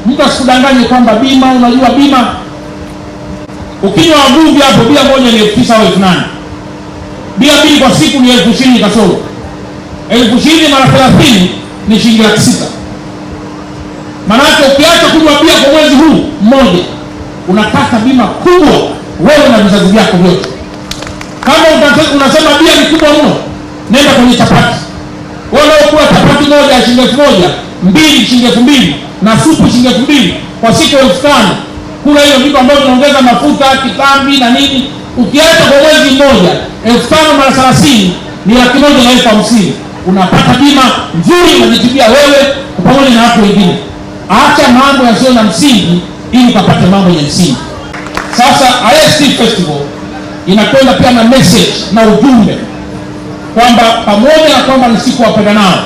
Mtu asikudanganye kwamba bima, unajua bima ukinywa wavuvi hapo bia moja ni 9,000 au 8,000. Bia mbili kwa siku ni 20,000 kasoro. 20,000 mara 30 ni shilingi 600,000. Maana ukiacha kunywa bia kwa mwezi huu mmoja, unakata bima kubwa wewe na vizazi vyako vyote. Kama unasema bia ni kubwa mno, nenda kwenye chapati. Wewe kula chapati moja ya shilingi 1,000, mbili shilingi 2,000 na supu shilingi 2,000 kwa siku 5,000. Kula hiyo vitu ambavyo vinaongeza mafuta, kitambi na nini. Ukiacha kwa mwezi mmoja, 5,000 mara 30 ni 1,50,000. Unapata bima nzuri, unajitibia wewe pamoja na watu wengine. Acha mambo yasiyo na msingi ili ukapate mambo ya msingi. Sasa IST Festival inakwenda pia na message na ujumbe kwamba pamoja na kwamba ni siku wapendanao,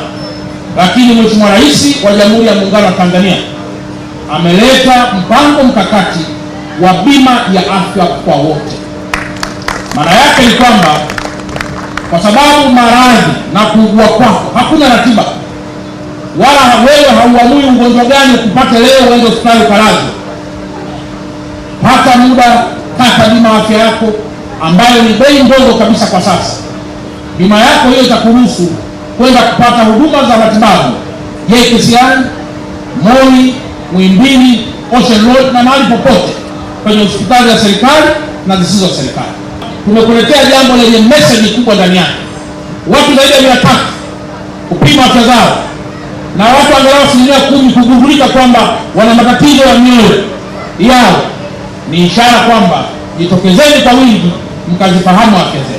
lakini Mheshimiwa Rais wa Jamhuri ya Muungano wa Tanzania ameleta mpango mkakati wa bima ya afya kwa wote. Maana yake ni kwamba kwa sababu maradhi na kuugua kwako hakuna ratiba, wala wewe hauamui ugonjwa gani kupata leo uende hospitali ukalazwe. Pata muda, kata bima afya yako ambayo ni bei ndogo kabisa kwa sasa. Bima yako hiyo itakuruhusu kwenda kupata huduma za matibabu JKCI, MOI, Muhimbili, Ocean Road na mahali popote kwenye hospitali za serikali na zisizo serikali. Tumekuletea jambo lenye message kubwa ndani yake. Watu zaidi ya 300 kupima afya zao, na watu angalau 10% kugundulika kwamba wana matatizo ya mioyo yao. Ni ishara kwamba jitokezeni kwa wingi mkazifahamu afya zenu.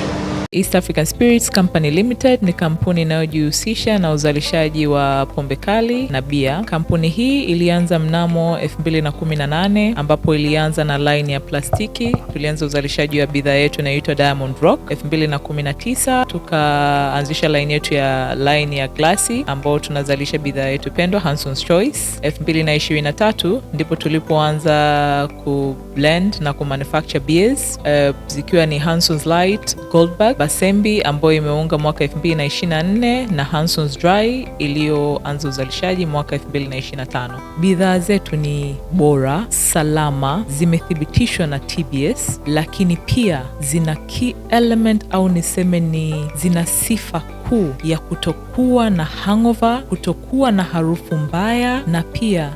East African Spirits Company Limited ni kampuni inayojihusisha na uzalishaji wa pombe kali na bia. Kampuni hii ilianza mnamo 2018 ambapo ilianza na line ya plastiki. Tulianza uzalishaji wa bidhaa yetu inayoitwa Diamond Rock. 2019 tukaanzisha line yetu ya line ya glasi ambao tunazalisha bidhaa yetu pendwa Hanson's Choice. 2023 ndipo tulipoanza ku blend na ku manufacture beers zikiwa ni Hanson's Light, Goldberg, Basembi ambayo imeunga mwaka 2024 na Hanson's Dry iliyoanza uzalishaji mwaka 2025. Bidhaa zetu ni bora, salama, zimethibitishwa na TBS, lakini pia zina key element au niseme ni zina sifa kuu ya kutokuwa na hangover, kutokuwa na harufu mbaya, na pia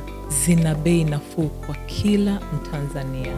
zina bei nafuu kwa kila Mtanzania.